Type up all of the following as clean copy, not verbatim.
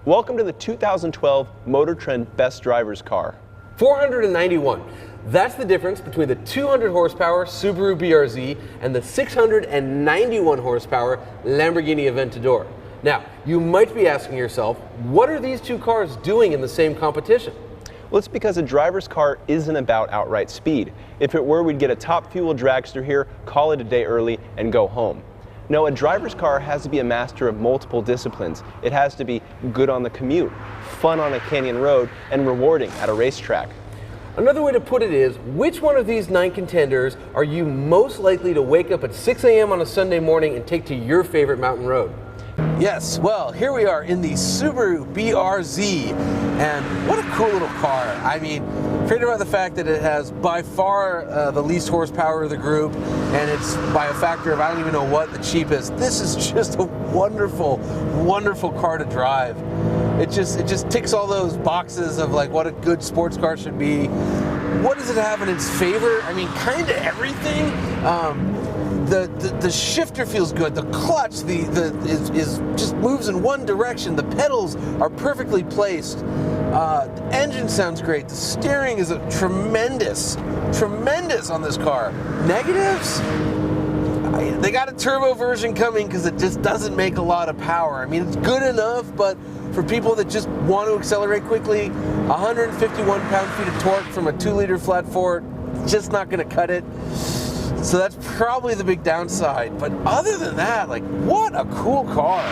Welcome to the 2012 Motor Trend Best Drivers Car. 491. That's the difference between the 200 horsepower Subaru BRZ and the 691 horsepower Lamborghini Aventador. Now, you might be asking yourself, what are these two cars doing in the same competition? Well, it's because a driver's car isn't about outright speed. If it were, we'd get a top fuel dragster here, call it a day early, and go home. No, a driver's car has to be a master of multiple disciplines. It has to be good on the commute, fun on a canyon road, and rewarding at a racetrack. Another way to put it is, which one of these 9 contenders are you most likely to wake up at 6 a.m. on a Sunday morning and take to your favorite mountain road? Yes, well, here we are in the Subaru BRZ, and what a cool little car. I mean, forget about the fact that it has by far the least horsepower of the group, and it's by a factor of I don't even know what the cheapest. This is just a wonderful, wonderful car to drive. It just ticks all those boxes of like what a good sports car should be. What does it have in its favor? I mean, kind of everything. The shifter feels good. The clutch is just moves in one direction. The pedals are perfectly placed. The engine sounds great. The steering is tremendous on this car. Negatives? They got a turbo version coming because it just doesn't make a lot of power. I mean, it's good enough, but for people that just want to accelerate quickly, 151 pound-feet of torque from a 2-liter flat four, just not going to cut it. So that's probably the big downside. But other than that, like, what a cool car.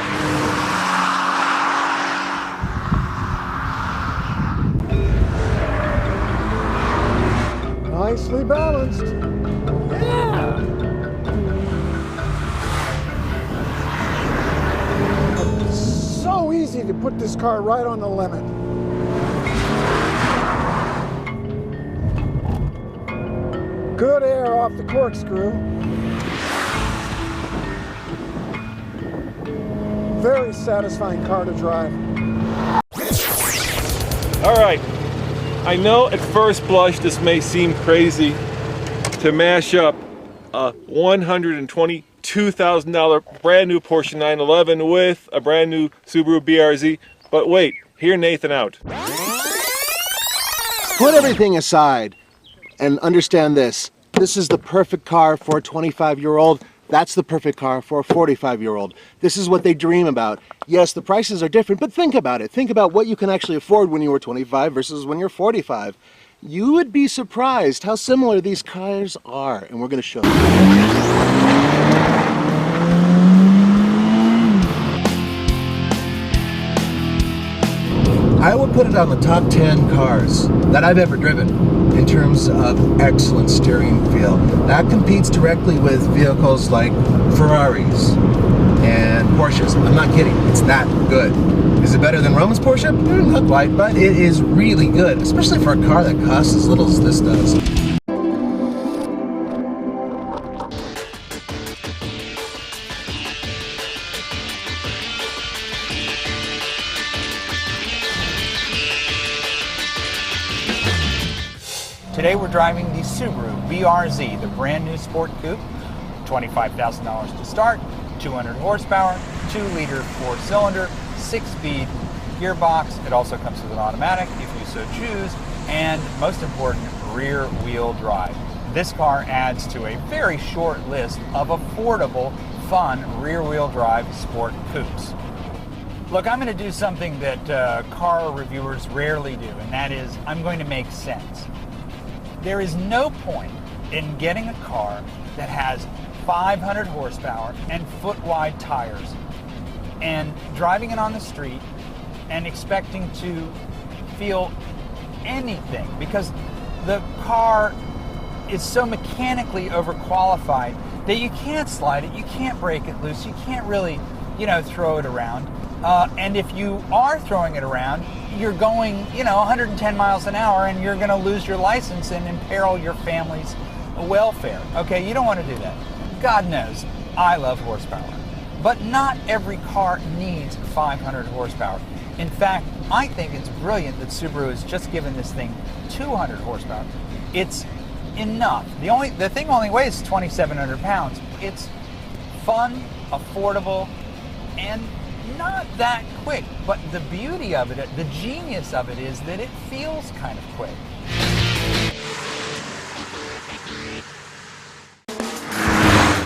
Nicely balanced. Yeah. It's so easy to put this car right on the limit. Good air off the corkscrew. Very satisfying car to drive. All right, I know at first blush this may seem crazy to mash up a $122,000 brand new Porsche 911 with a brand new Subaru BRZ, but wait, hear Nathan out. Put everything aside and understand this. This is the perfect car for a 25-year-old. That's the perfect car for a 45-year-old. This is what they dream about. Yes, the prices are different, but think about it. Think about what you can actually afford when you were 25 versus when you're 45. You would be surprised how similar these cars are, and we're going to show you. I would put it on the top 10 cars that I've ever driven in terms of excellent steering feel. That competes directly with vehicles like Ferraris and Porsches. I'm not kidding, it's that good. Is it better than Roman's Porsche? Not quite, but it is really good, especially for a car that costs as little as this does. Today we're driving the Subaru BRZ, the brand new sport coupe, $25,000 to start, 200 horsepower, 2-liter 4-cylinder, 6-speed gearbox. It also comes with an automatic if you so choose, and most important, rear-wheel drive. This car adds to a very short list of affordable, fun rear-wheel drive sport coupes. Look, I'm going to do something that car reviewers rarely do, and that is I'm going to make sense. There is no point in getting a car that has 500 horsepower and foot-wide tires and driving it on the street and expecting to feel anything because the car is so mechanically overqualified that you can't slide it, you can't break it loose, you can't really, throw it around. And if you are throwing it around, you're going, 110 miles an hour and you're going to lose your license and imperil your family's welfare. Okay, you don't want to do that. God knows, I love horsepower. But not every car needs 500 horsepower. In fact, I think it's brilliant that Subaru has just given this thing 200 horsepower. It's enough. The thing only weighs 2,700 pounds. It's fun, affordable, and not that quick, but the beauty of it, the genius of it is that it feels kind of quick.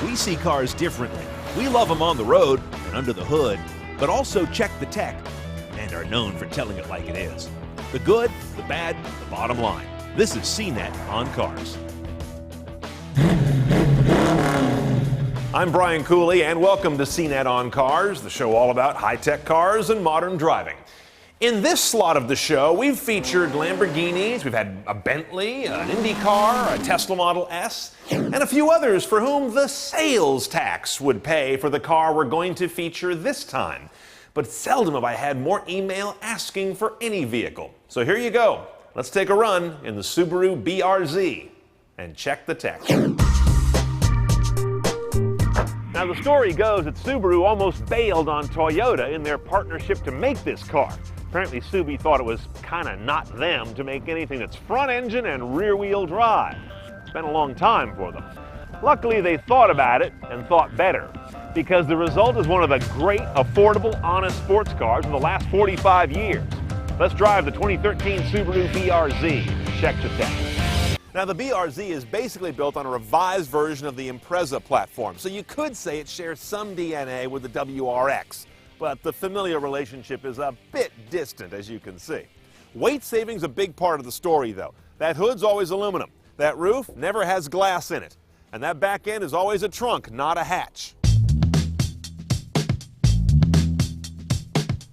We see cars differently. We love them on the road and under the hood, but also check the tech and are known for telling it like it is. The good, the bad, the bottom line. This is CNET on Cars. I'm Brian Cooley, and welcome to CNET on Cars, the show all about high-tech cars and modern driving. In this slot of the show, we've featured Lamborghinis, we've had a Bentley, an Indy car, a Tesla Model S, and a few others for whom the sales tax would pay for the car we're going to feature this time. But seldom have I had more email asking for any vehicle. So here you go. Let's take a run in the Subaru BRZ and check the tech. Now, the story goes that Subaru almost bailed on Toyota in their partnership to make this car. Apparently, Subi thought it was kind of not them to make anything that's front engine and rear wheel drive. It's been a long time for them. Luckily, they thought about it and thought better, because the result is one of the great, affordable, honest sports cars of the last 45 years. Let's drive the 2013 Subaru BRZ and check the tech. Now, the BRZ is basically built on a revised version of the Impreza platform, so you could say it shares some DNA with the WRX. But the familiar relationship is a bit distant, as you can see. Weight saving's a big part of the story, though. That hood's always aluminum. That roof never has glass in it. And that back end is always a trunk, not a hatch.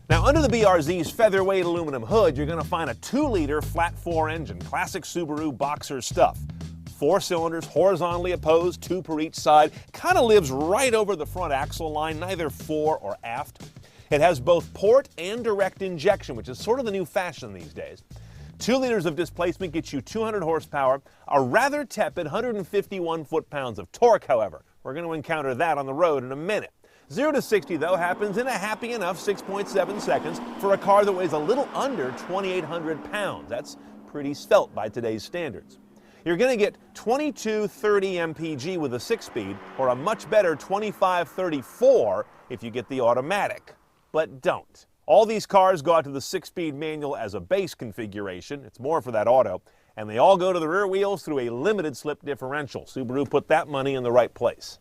Now, under the BRZ's featherweight aluminum hood, you're going to find a 2-liter flat-4 engine, classic Subaru boxer stuff. 4 cylinders, horizontally opposed, 2 per each side. Kind of lives right over the front axle line, neither fore or aft. It has both port and direct injection, which is sort of the new fashion these days. 2 liters of displacement gets you 200 horsepower, a rather tepid 151 foot-pounds of torque, however. We're going to encounter that on the road in a minute. 0 to 60, though, happens in a happy enough 6.7 seconds for a car that weighs a little under 2,800 pounds. That's pretty svelte by today's standards. You're going to get 2230 mpg with a 6-speed, or a much better 2534 if you get the automatic. But don't. All these cars go out to the 6-speed manual as a base configuration. It's more for that auto. And they all go to the rear wheels through a limited slip differential. Subaru put that money in the right place.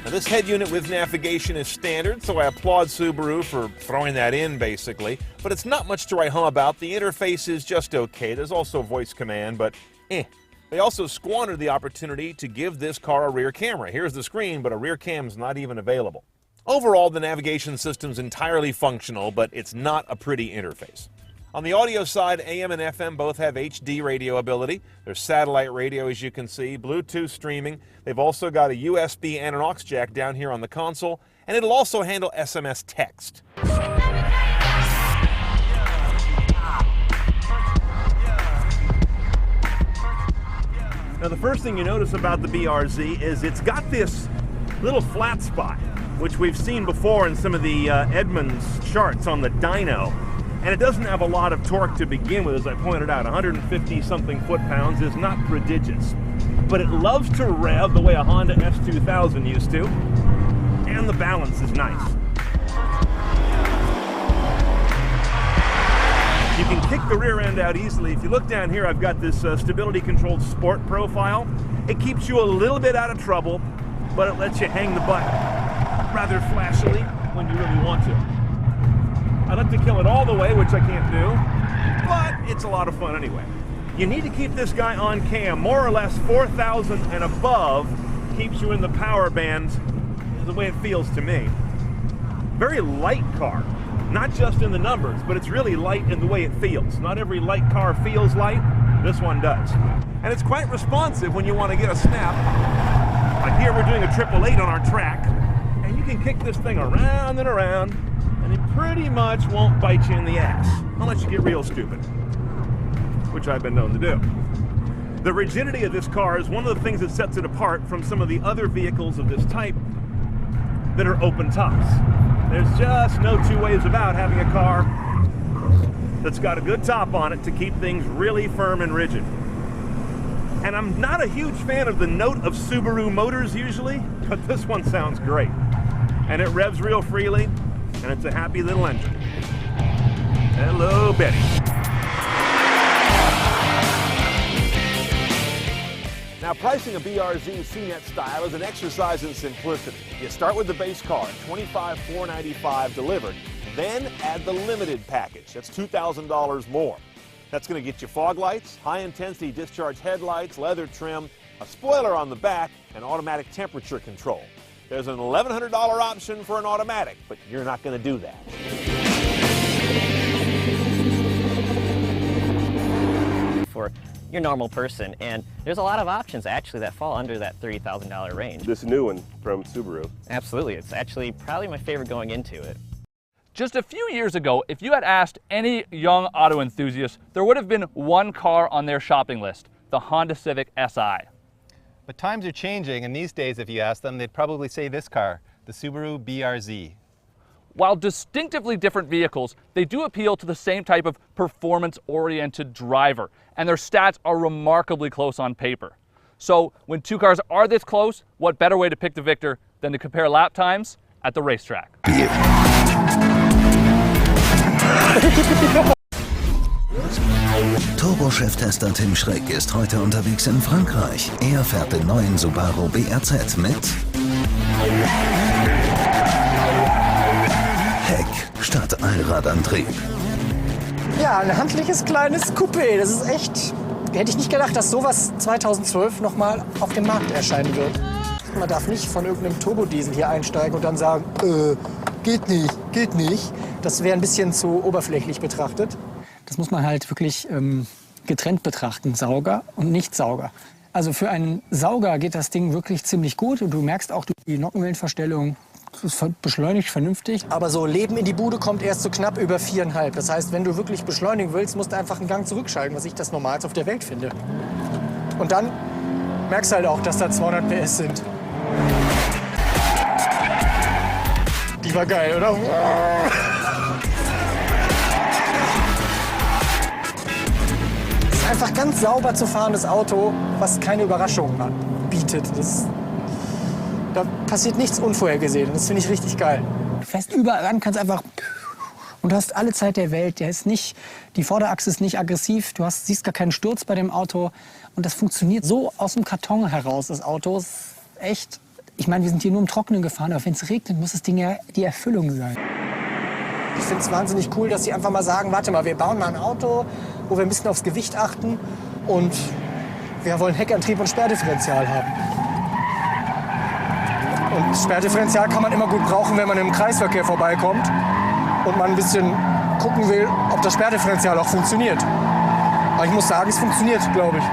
Now, this head unit with navigation is standard, so I applaud Subaru for throwing that in, basically. But it's not much to write home about. The interface is just okay. There's also voice command, but They also squandered the opportunity to give this car a rear camera. Here's the screen, but a rear cam's not even available. Overall, the navigation system's entirely functional, but it's not a pretty interface. On the audio side, AM and FM both have HD radio ability. There's satellite radio, as you can see, Bluetooth streaming. They've also got a USB and an aux jack down here on the console, and it'll also handle SMS text. Now, the first thing you notice about the BRZ is it's got this little flat spot, which we've seen before in some of the Edmunds charts on the dyno. And it doesn't have a lot of torque to begin with, as I pointed out. 150-something foot-pounds is not prodigious. But it loves to rev the way a Honda S2000 used to. And the balance is nice. You can kick the rear end out easily. If you look down here, I've got this stability-controlled sport profile. It keeps you a little bit out of trouble, but it lets you hang the butt rather flashily when you really want to. I'd like to kill it all the way, which I can't do, but it's a lot of fun anyway. You need to keep this guy on cam. More or less 4,000 and above keeps you in the power band, the way it feels to me. Very light car. Not just in the numbers, but it's really light in the way it feels. Not every light car feels light. This one does. And it's quite responsive when you want to get a snap. Like here, we're doing a 888 on our track, and you can kick this thing around and around, and it pretty much won't bite you in the ass, unless you get real stupid, which I've been known to do. The rigidity of this car is one of the things that sets it apart from some of the other vehicles of this type that are open tops. There's just no two ways about having a car that's got a good top on it to keep things really firm and rigid. And I'm not a huge fan of the note of Subaru motors usually, but this one sounds great. And it revs real freely, and it's a happy little engine. Hello, Betty. Now, pricing a BRZ CNET style is an exercise in simplicity. You start with the base car, $25,495 delivered, then add the limited package. That's $2,000 more. That's going to get you fog lights, high-intensity discharge headlights, leather trim, a spoiler on the back, and automatic temperature control. There's an $1,100 option for an automatic, but you're not going to do that. For your normal person, and there's a lot of options actually that fall under that $30,000 range. This new one from Subaru. Absolutely, it's actually probably my favorite going into it. Just a few years ago, if you had asked any young auto enthusiast, there would have been one car on their shopping list, the Honda Civic Si. But times are changing, and these days if you ask them, they'd probably say this car, the Subaru BRZ. While distinctively different vehicles, they do appeal to the same type of performance-oriented driver, and their stats are remarkably close on paper. So when two cars are this close, what better way to pick the victor than to compare lap times at the racetrack? Turbochef-Tester Tim Schreck ist heute unterwegs in Frankreich. Er fährt den neuen Subaru BRZ mit Heck statt Allradantrieb. Ja, ein handliches kleines Coupé. Das ist echt... Hätte ich nicht gedacht, dass sowas 2012 nochmal auf dem Markt erscheinen wird. Man darf nicht von irgendeinem Turbodiesel hier einsteigen und dann sagen, geht nicht, geht nicht. Das wäre ein bisschen zu oberflächlich betrachtet. Das muss man halt wirklich getrennt betrachten, Sauger und Nicht-Sauger. Also für einen Sauger geht das Ding wirklich ziemlich gut und du merkst auch die Nockenwellenverstellung, es beschleunigt vernünftig. Aber so Leben in die Bude kommt erst so knapp über 4,5. Das heißt, wenn du wirklich beschleunigen willst, musst du einfach einen Gang zurückschalten, was ich das Normalste auf der Welt finde. Und dann merkst du halt auch, dass da 200 PS sind. Die war geil, oder? Es ist einfach ganz sauber zu fahrendes Auto, was keine Überraschungen bietet. Da passiert nichts Unvorhergesehenes. Das finde ich richtig geil. Du fährst überall ran, kannst einfach... Und du hast alle Zeit der Welt. Die Vorderachse ist nicht aggressiv. Du siehst gar keinen Sturz bei dem Auto. Und das funktioniert so aus dem Karton heraus, das Auto. Ist echt... Ich meine, wir sind hier nur im Trockenen gefahren, aber wenn es regnet, muss das Ding ja die Erfüllung sein. Ich finde es wahnsinnig cool, dass sie einfach mal sagen, warte mal, wir bauen mal ein Auto, wo wir ein bisschen aufs Gewicht achten und wir wollen Heckantrieb und Sperrdifferential haben. Und Sperrdifferential kann man immer gut brauchen, wenn man im Kreisverkehr vorbeikommt und man ein bisschen gucken will, ob das Sperrdifferential auch funktioniert. Aber ich muss sagen, es funktioniert, glaube ich.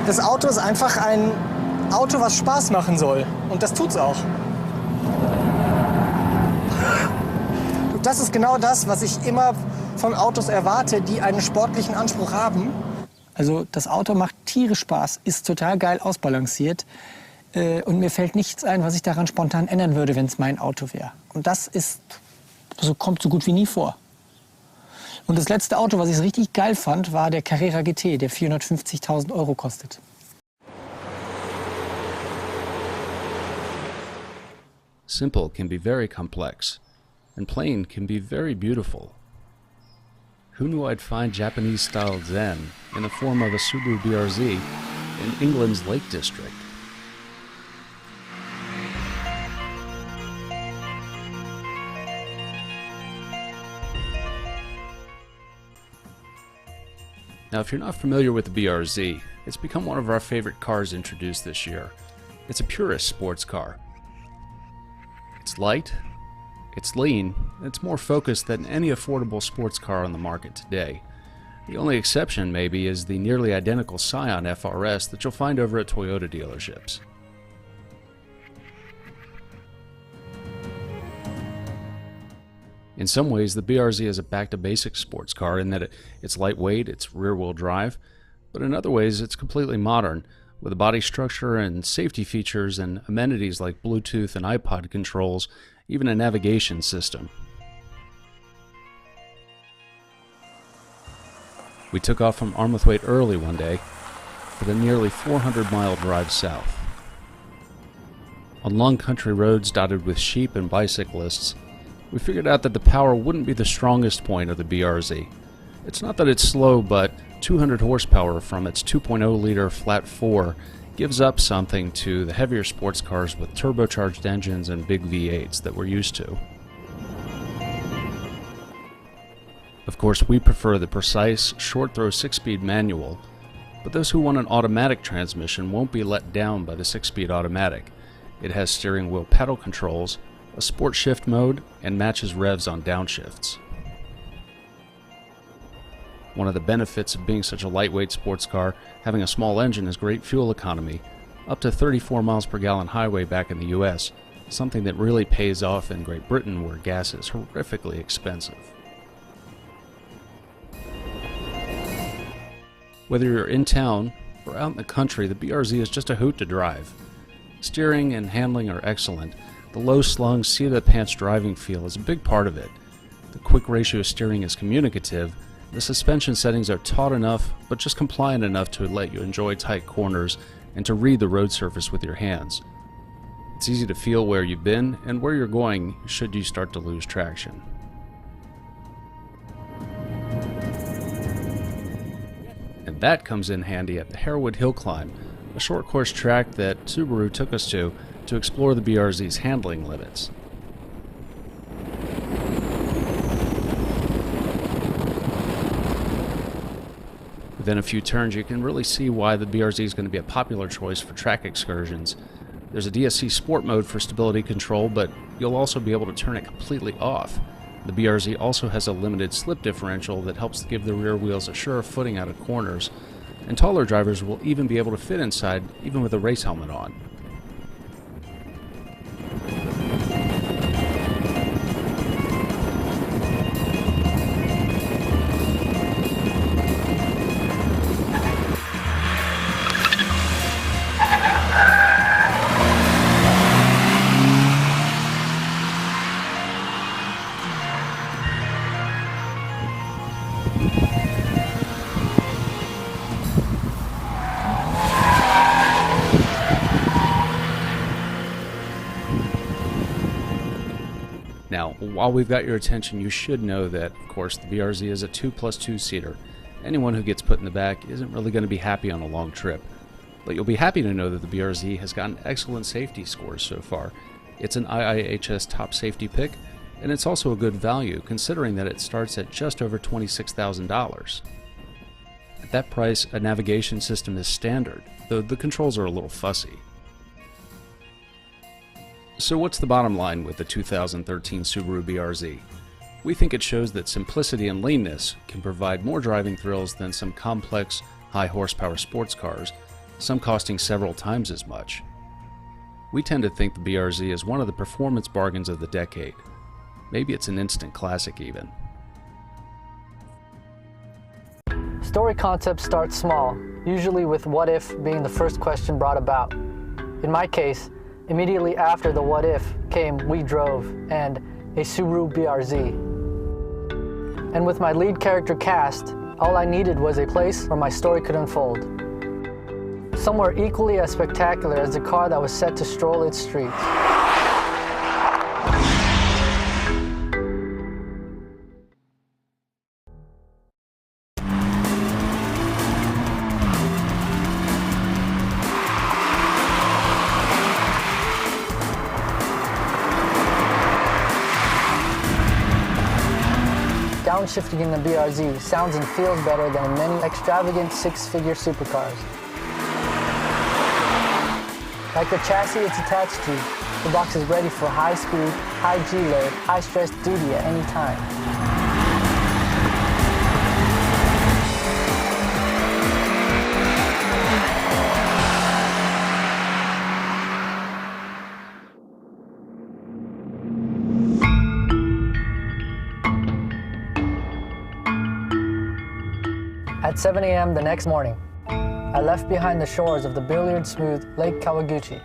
Das Auto ist einfach ein Auto, was Spaß machen soll. Und das tut's auch. Das ist genau das, was ich immer von Autos erwarte, die einen sportlichen Anspruch haben. Also das Auto macht tierisch Spaß, ist total geil ausbalanciert. Und mir fällt nichts ein, was ich daran spontan ändern würde, wenn es mein Auto wäre. Und das kommt so gut wie nie vor. Und das letzte Auto, was ich richtig geil fand, war der Carrera GT, der 450.000 € kostet. Simple can be very complex, and plain can be very beautiful. Who knew I'd find Japanese-style Zen in the form of a Subaru BRZ in England's Lake District? Now, if you're not familiar with the BRZ, it's become one of our favorite cars introduced this year. It's a purist sports car. It's light, it's lean, and it's more focused than any affordable sports car on the market today. The only exception, maybe, is the nearly identical Scion FRS that you'll find over at Toyota dealerships. In some ways, the BRZ is a back-to-basics sports car in that it's lightweight, it's rear-wheel drive, but in other ways it's completely modern, with a body structure and safety features and amenities like Bluetooth and iPod controls, even a navigation system. We took off from Armouthwaite early one day for the nearly 400-mile drive south. On long country roads dotted with sheep and bicyclists, we figured out that the power wouldn't be the strongest point of the BRZ. It's not that it's slow, but 200 horsepower from its 2.0-liter flat 4 gives up something to the heavier sports cars with turbocharged engines and big V8s that we're used to. Of course, we prefer the precise, short-throw 6-speed manual, but those who want an automatic transmission won't be let down by the 6-speed automatic. It has steering wheel pedal controls, a sport shift mode, and matches revs on downshifts. One of the benefits of being such a lightweight sports car, having a small engine, is great fuel economy, up to 34 miles per gallon highway back in the US, something that really pays off in Great Britain where gas is horrifically expensive. Whether you're in town or out in the country, the BRZ is just a hoot to drive. Steering and handling are excellent. The low-slung, seat-of-the-pants driving feel is a big part of it. The quick ratio steering is communicative. The suspension settings are taut enough, but just compliant enough to let you enjoy tight corners and to read the road surface with your hands. It's easy to feel where you've been and where you're going should you start to lose traction. And that comes in handy at the Harewood Hill Climb, a short course track that Subaru took us to explore the BRZ's handling limits. Within a few turns, you can really see why the BRZ is going to be a popular choice for track excursions. There's a DSC Sport mode for stability control, but you'll also be able to turn it completely off. The BRZ also has a limited slip differential that helps give the rear wheels a surer footing out of corners, and taller drivers will even be able to fit inside even with a race helmet on. Now, while we've got your attention, you should know that, of course, the BRZ is a 2+2 seater. Anyone who gets put in the back isn't really going to be happy on a long trip. But you'll be happy to know that the BRZ has gotten excellent safety scores so far. It's an IIHS top safety pick, and it's also a good value considering that it starts at just over $26,000. At that price, a navigation system is standard, though the controls are a little fussy. So what's the bottom line with the 2013 Subaru BRZ? We think it shows that simplicity and leanness can provide more driving thrills than some complex, high-horsepower sports cars, some costing several times as much. We tend to think the BRZ is one of the performance bargains of the decade. Maybe it's an instant classic even. Story concepts start small, usually with what if being the first question brought about. In my case, immediately after the what if came We Drove and a Subaru BRZ. And with my lead character cast, all I needed was a place where my story could unfold. Somewhere equally as spectacular as the car that was set to stroll its streets. Downshifting in the BRZ sounds and feels better than in many extravagant six-figure supercars. Like the chassis it's attached to, the box is ready for high speed, high G-load, high stress duty at any time. At 7 a.m. the next morning, I left behind the shores of the billiard-smooth Lake Kawaguchi.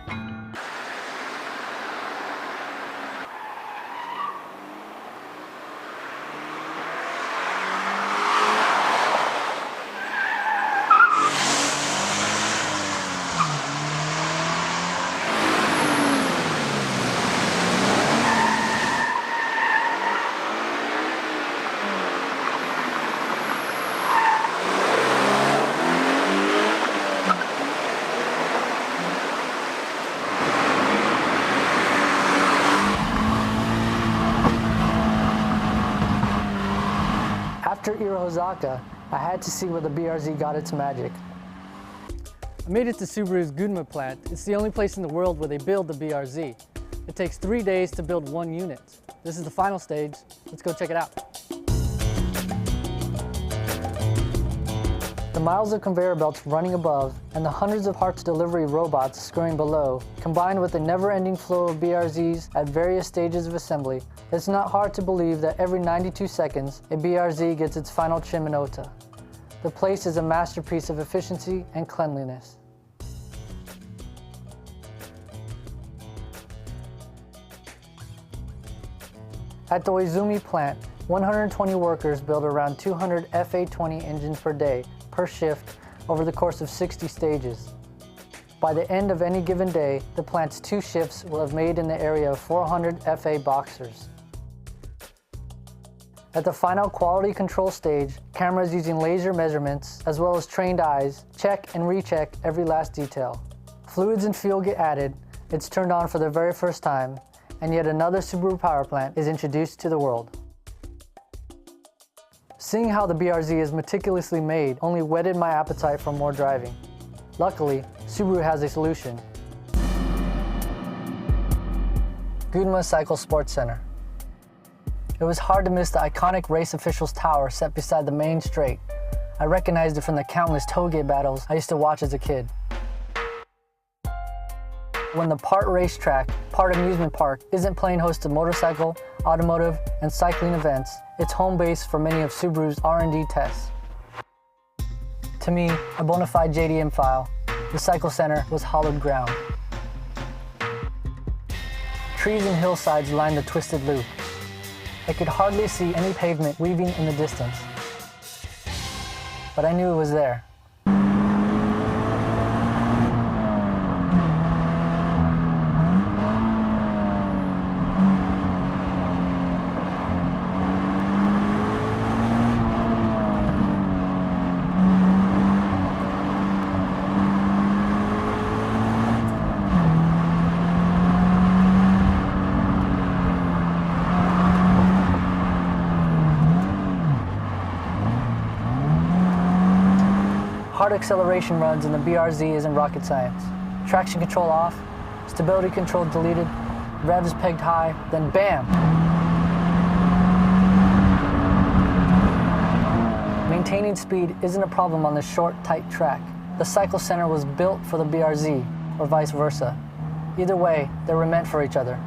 After Irihozaka, I had to see where the BRZ got its magic. I made it to Subaru's Gunma plant. It's the only place in the world where they build the BRZ. It takes 3 days to build 1 unit. This is the final stage. Let's go check it out. The miles of conveyor belts running above and the hundreds of parts delivery robots scurrying below, combined with the never-ending flow of BRZs at various stages of assembly, it's not hard to believe that every 92 seconds, a BRZ gets its final trim and OTA. The place is a masterpiece of efficiency and cleanliness. At the Oizumi plant, 120 workers build around 200 FA20 engines per day, per shift, over the course of 60 stages. By the end of any given day, the plant's 2 shifts will have made in the area of 400 FA boxers. At the final quality control stage, cameras using laser measurements, as well as trained eyes, check and recheck every last detail. Fluids and fuel get added, it's turned on for the very first time, and yet another Subaru power plant is introduced to the world. Seeing how the BRZ is meticulously made only whetted my appetite for more driving. Luckily, Subaru has a solution. Gunma Cycle Sports Center. It was hard to miss the iconic race officials tower set beside the main straight. I recognized it from the countless tollgate battles I used to watch as a kid. When the part racetrack, part amusement park isn't playing host to motorcycle, automotive, and cycling events, it's home base for many of Subaru's R&D tests. To me, a bona fide JDM file, the Cycle Center was hallowed ground. Trees and hillsides lined the twisted loop. I could hardly see any pavement weaving in the distance, but I knew it was there. Hard acceleration runs in the BRZ isn't rocket science. Traction control off, stability control deleted, revs pegged high, then BAM! Maintaining speed isn't a problem on this short, tight track. The Cycle Center was built for the BRZ, or vice versa. Either way, they were meant for each other.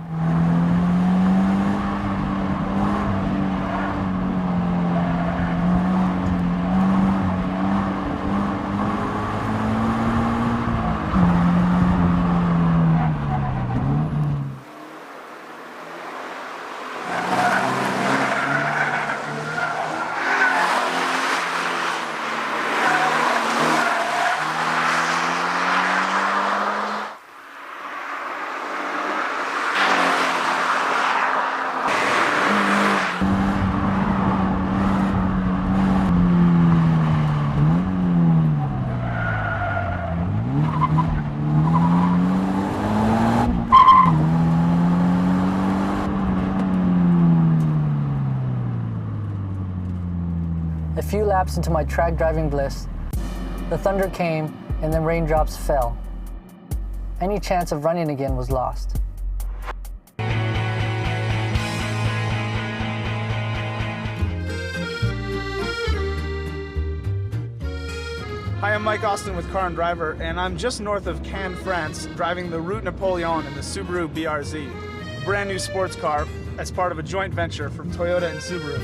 A few laps into my track driving bliss, the thunder came and then raindrops fell. Any chance of running again was lost. Hi, I'm Mike Austin with Car and Driver, and I'm just north of Cannes, France, driving the Route Napoleon in the Subaru BRZ, a brand new sports car as part of a joint venture from Toyota and Subaru.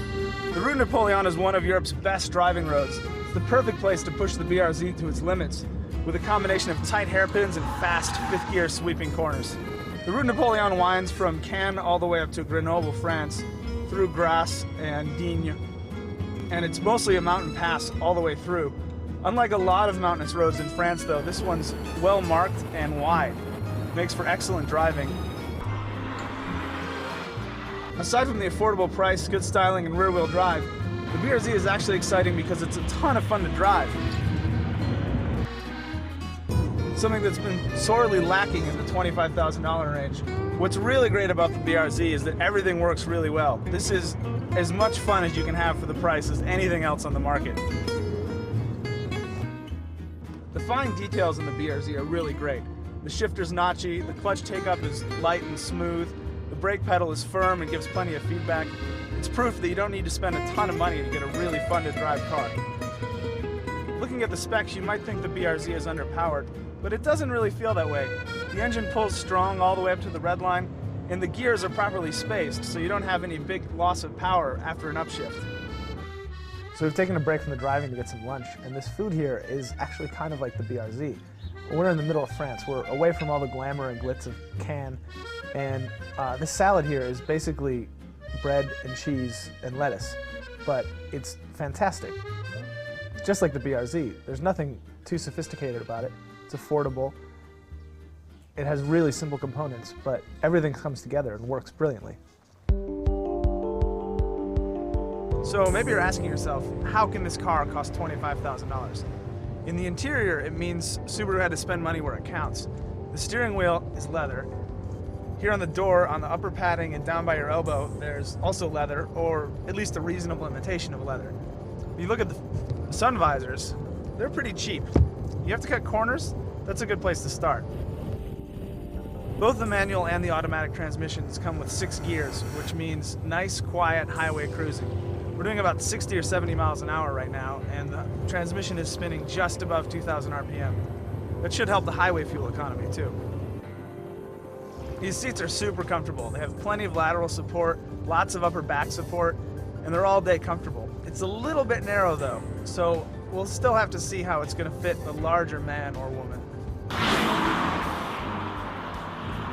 The Route Napoleon is one of Europe's best driving roads. It's the perfect place to push the BRZ to its limits, with a combination of tight hairpins and fast fifth gear sweeping corners. The Route Napoleon winds from Cannes all the way up to Grenoble, France, through Grasse and Digne, and it's mostly a mountain pass all the way through. Unlike a lot of mountainous roads in France though, this one's well marked and wide. Makes for excellent driving. Aside from the affordable price, good styling, and rear-wheel drive, the BRZ is actually exciting because it's a ton of fun to drive. something that's been sorely lacking in the $25,000 range. What's really great about the BRZ is that everything works really well. This is as much fun as you can have for the price as anything else on the market. The fine details in the BRZ are really great. The shifter's notchy, the clutch take-up is light and smooth, the brake pedal is firm and gives plenty of feedback. It's proof that you don't need to spend a ton of money to get a really fun to drive car. Looking at the specs, you might think the BRZ is underpowered, but it doesn't really feel that way. The engine pulls strong all the way up to the red line, and the gears are properly spaced, so you don't have any big loss of power after an upshift. So we've taken a break from the driving to get some lunch, and this food here is actually kind of like the BRZ. We're in the middle of France. We're away from all the glamour and glitz of Cannes, and this salad here is basically bread and cheese and lettuce, but it's fantastic. Just like the BRZ, there's nothing too sophisticated about it. It's affordable. It has really simple components, but everything comes together and works brilliantly. So maybe you're asking yourself, how can this car cost $25,000? In the interior, it means Subaru had to spend money where it counts. The steering wheel is leather. Here on the door, on the upper padding and down by your elbow, there's also leather, or at least a reasonable imitation of leather. If you look at the sun visors, they're pretty cheap. You have to cut corners, that's a good place to start. Both the manual and the automatic transmissions come with 6 gears, which means nice, quiet highway cruising. We're doing about 60 or 70 miles an hour right now, and the transmission is spinning just above 2,000 RPM. That should help the highway fuel economy too. These seats are super comfortable. They have plenty of lateral support, lots of upper back support, and they're all day comfortable. It's a little bit narrow though, so we'll still have to see how it's going to fit the larger man or woman.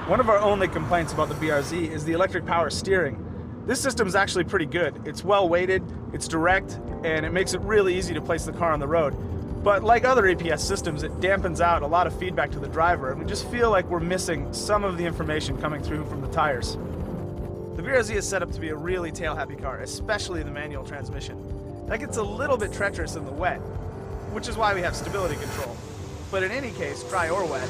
One of our only complaints about the BRZ is the electric power steering. This system is actually pretty good. It's well weighted, it's direct, and it makes it really easy to place the car on the road. But like other EPS systems, it dampens out a lot of feedback to the driver, and we just feel like we're missing some of the information coming through from the tires. The BRZ is set up to be a really tail-happy car, especially the manual transmission. That gets a little bit treacherous in the wet, which is why we have stability control. But in any case, dry or wet,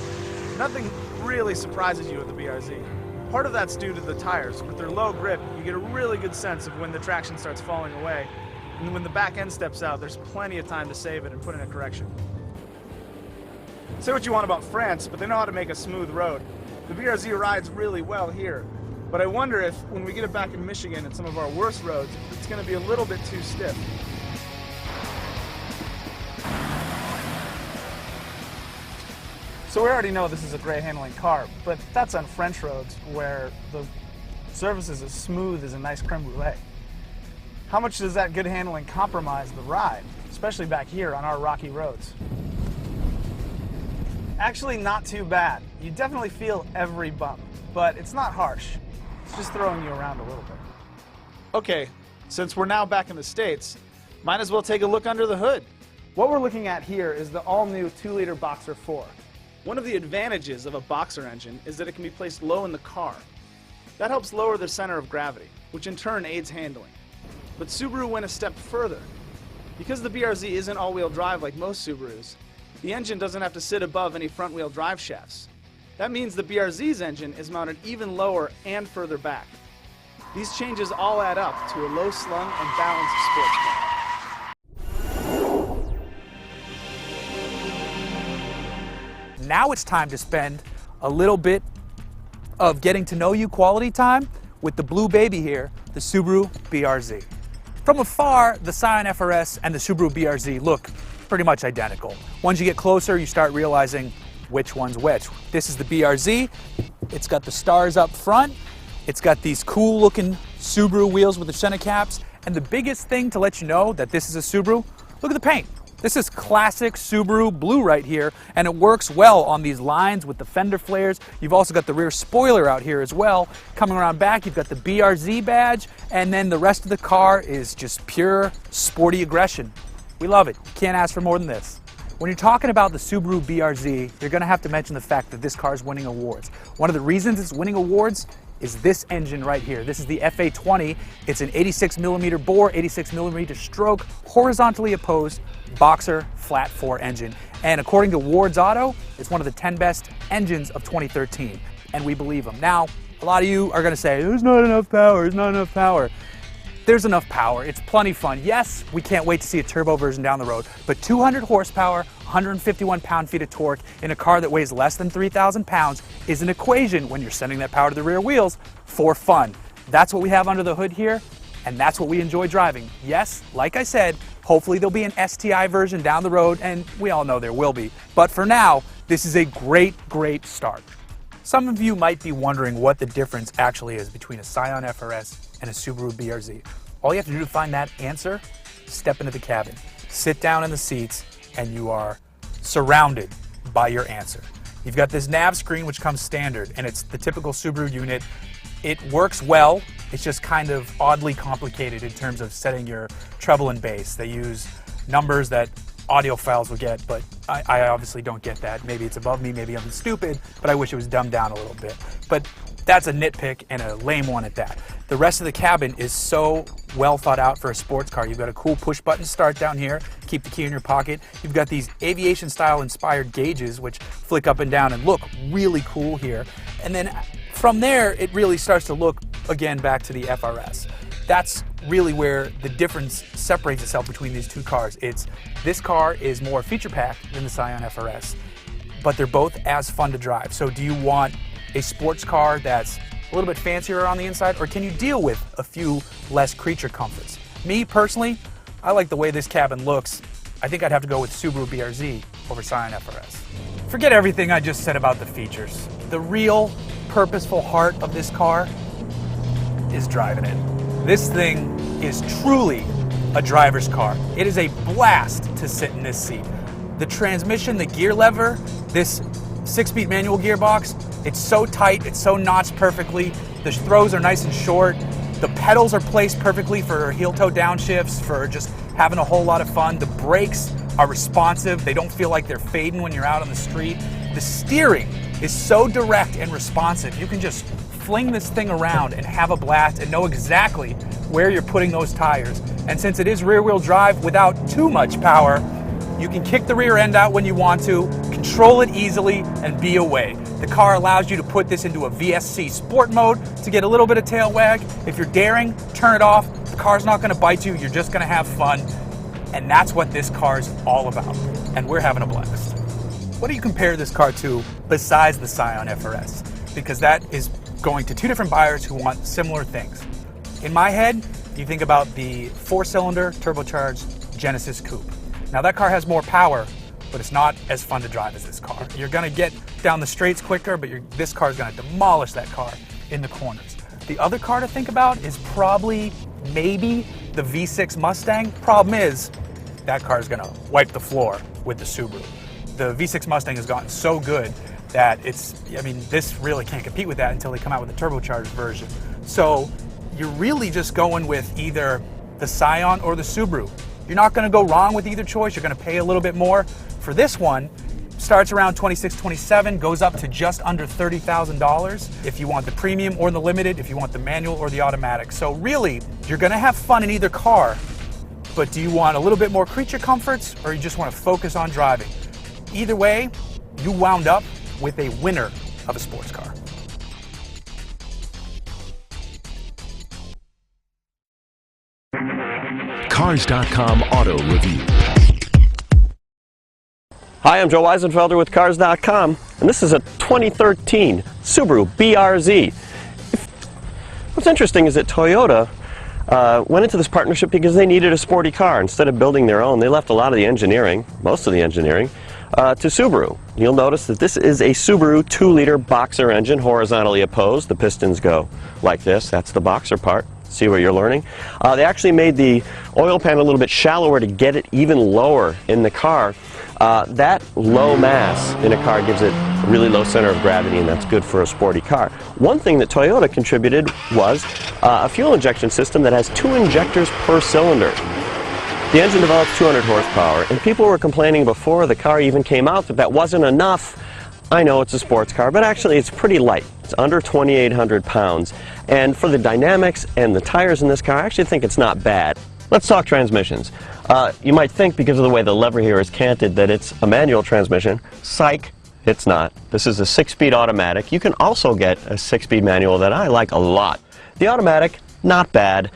nothing really surprises you with the BRZ. Part of that's due to the tires. With their low grip, you get a really good sense of when the traction starts falling away. And when the back end steps out, there's plenty of time to save it and put in a correction. Say what you want about France, but they know how to make a smooth road. The BRZ rides really well here, but I wonder if when we get it back in Michigan and some of our worst roads, it's going to be a little bit too stiff. So we already know this is a great handling car, but that's on French roads where the surface is as smooth as a nice creme brulee. How much does that good handling compromise the ride, especially back here on our rocky roads? Actually, not too bad. You definitely feel every bump, but it's not harsh. It's just throwing you around a little bit. Okay, since we're now back in the States, might as well take a look under the hood. What we're looking at here is the all-new 2-liter Boxer 4. One of the advantages of a Boxer engine is that it can be placed low in the car. That helps lower the center of gravity, which in turn aids handling. But Subaru went a step further. Because the BRZ isn't all-wheel drive like most Subarus, the engine doesn't have to sit above any front-wheel drive shafts. That means the BRZ's engine is mounted even lower and further back. These changes all add up to a low-slung and balanced sports car. Now it's time to spend a little bit of getting to know you quality time with the blue baby here, the Subaru BRZ. From afar, the Scion FRS and the Subaru BRZ look pretty much identical. Once you get closer, you start realizing which one's which. This is the BRZ. It's got the stars up front. It's got these cool looking Subaru wheels with the center caps. And the biggest thing to let you know that this is a Subaru, look at the paint. This is classic Subaru blue right here, and it works well on these lines with the fender flares. You've also got the rear spoiler out here as well. Coming around back, you've got the BRZ badge, and then the rest of the car is just pure sporty aggression. We love it. You can't ask for more than this. When you're talking about the Subaru BRZ, you're going to have to mention the fact that this car is winning awards. One of the reasons it's winning awards is this engine right here. This is the FA20. It's an 86mm bore, 86mm stroke, horizontally opposed Boxer flat 4 engine. And according to Ward's Auto, it's one of the 10 best engines of 2013. And we believe them. Now, a lot of you are going to say, there's not enough power, there's not enough power. There's enough power. It's plenty fun. Yes, we can't wait to see a turbo version down the road, but 200 horsepower, 151 pound-feet of torque in a car that weighs less than 3,000 pounds is an equation when you're sending that power to the rear wheels for fun. That's what we have under the hood here, and that's what we enjoy driving. Yes, like I said, hopefully there'll be an STI version down the road, and we all know there will be. But for now, this is a great, great start. Some of you might be wondering what the difference actually is between a Scion FRS and a Subaru BRZ. All you have to do to find that answer, step into the cabin, sit down in the seats, and you are surrounded by your answer. You've got this nav screen which comes standard, and it's the typical Subaru unit. It works well, it's just kind of oddly complicated in terms of setting your treble and bass. They use numbers that audiophiles will get, but I obviously don't get that. Maybe it's above me, maybe I'm stupid, but I wish it was dumbed down a little bit. But that's a nitpick and a lame one at that. The rest of the cabin is so well thought out for a sports car. You've got a cool push button start down here, keep the key in your pocket. You've got these aviation style inspired gauges which flick up and down and look really cool here. And then from there, it really starts to look again back to the FRS. That's really where the difference separates itself between these two cars. This car is more feature packed than the Scion FRS, but they're both as fun to drive. So do you want a sports car that's a little bit fancier on the inside, or can you deal with a few less creature comforts? Me personally, I like the way this cabin looks. I think I'd have to go with Subaru BRZ over Scion FRS. Forget everything I just said about the features. The real purposeful heart of this car is driving it. This thing is truly a driver's car. It is a blast to sit in this seat. The transmission, the gear lever, this 6-speed manual gearbox, it's so tight, it's so notched perfectly. The throws are nice and short. The pedals are placed perfectly for heel-toe downshifts, for just having a whole lot of fun. The brakes are responsive. They don't feel like they're fading when you're out on the street. The steering is so direct and responsive. You can just fling this thing around and have a blast and know exactly where you're putting those tires. And since it is rear-wheel drive without too much power, you can kick the rear end out when you want to, control it easily, and be away. The car allows you to put this into a VSC sport mode to get a little bit of tail wag. If you're daring, turn it off. The car's not going to bite you. You're just going to have fun. And that's what this car's all about. And we're having a blast. What do you compare this car to besides the Scion FRS? Because that is going to two different buyers who want similar things. In my head, you think about the 4-cylinder turbocharged Genesis Coupe. Now that car has more power, but it's not as fun to drive as this car. You're gonna get down the straights quicker, but this car is gonna demolish that car in the corners. The other car to think about is probably, maybe, the V6 Mustang. Problem is, that car is gonna wipe the floor with the Subaru. The V6 Mustang has gotten so good that this really can't compete with that until they come out with a turbocharged version. So you're really just going with either the Scion or the Subaru. You're not going to go wrong with either choice. You're going to pay a little bit more. For this one, starts around $26,000, $27,000, goes up to just under $30,000 if you want the premium or the limited, if you want the manual or the automatic. So really, you're going to have fun in either car, but do you want a little bit more creature comforts, or you just want to focus on driving? Either way, you wound up with a winner of a sports car. Cars.com Auto Review. Hi, I'm Joe Weisenfelder with Cars.com, and this is a 2013 Subaru BRZ. What's interesting is that Toyota went into this partnership because they needed a sporty car. Instead of building their own, they left a lot of the engineering, most of the engineering, to Subaru. You'll notice that this is a Subaru 2-liter boxer engine, horizontally opposed. The pistons go like this. That's the boxer part. See what you're learning? They actually made the oil pan a little bit shallower to get it even lower in the car. That low mass in a car gives it a really low center of gravity, and that's good for a sporty car. One thing that Toyota contributed was a fuel injection system that has 2 injectors per cylinder. The engine develops 200 horsepower, and people were complaining before the car even came out that that wasn't enough. I know it's a sports car, but actually it's pretty light. It's under 2,800 pounds. And for the dynamics and the tires in this car, I actually think it's not bad. Let's talk transmissions. You might think because of the way the lever here is canted that it's a manual transmission. Psych, it's not. This is a 6-speed automatic. You can also get a 6-speed manual that I like a lot. The automatic, not bad.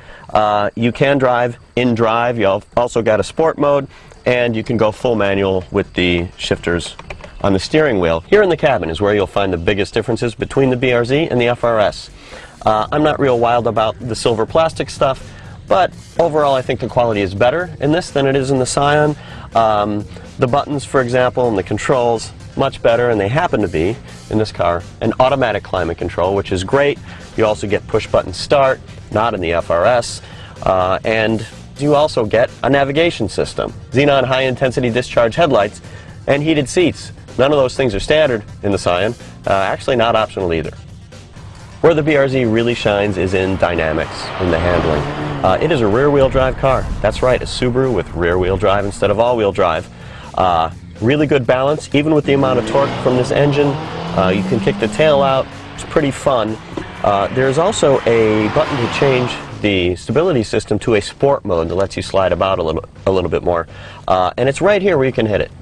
You can drive in drive. You also got a sport mode, and you can go full manual with the shifters on the steering wheel. Here in the cabin is where you'll find the biggest differences between the BRZ and the FRS. I'm not real wild about the silver plastic stuff, but overall I think the quality is better in this than it is in the Scion. The buttons, for example, and the controls, much better, and they happen to be, in this car, an automatic climate control, which is great. You also get push-button start, not in the FRS, and you also get a navigation system, xenon high-intensity discharge headlights, and heated seats. None of those things are standard in the Scion, actually not optional either. Where the BRZ really shines is in dynamics, in the handling. It is a rear-wheel drive car. That's right, a Subaru with rear-wheel drive instead of all-wheel drive. Really good balance, even with the amount of torque from this engine. You can kick the tail out. It's pretty fun. There's also a button to change the stability system to a sport mode that lets you slide about a little bit more. And it's right here where you can hit it.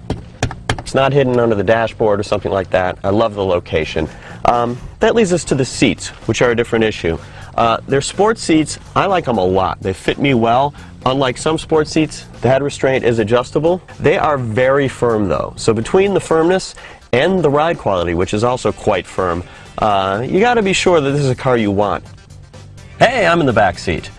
It's not hidden under the dashboard or something like that. I love the location. That leads us to the seats, which are a different issue. They're sport seats. I like them a lot. They fit me well. Unlike some sport seats, the head restraint is adjustable. They are very firm though. So between the firmness and the ride quality, which is also quite firm, you got to be sure that this is a car you want. Hey, I'm in the back seat.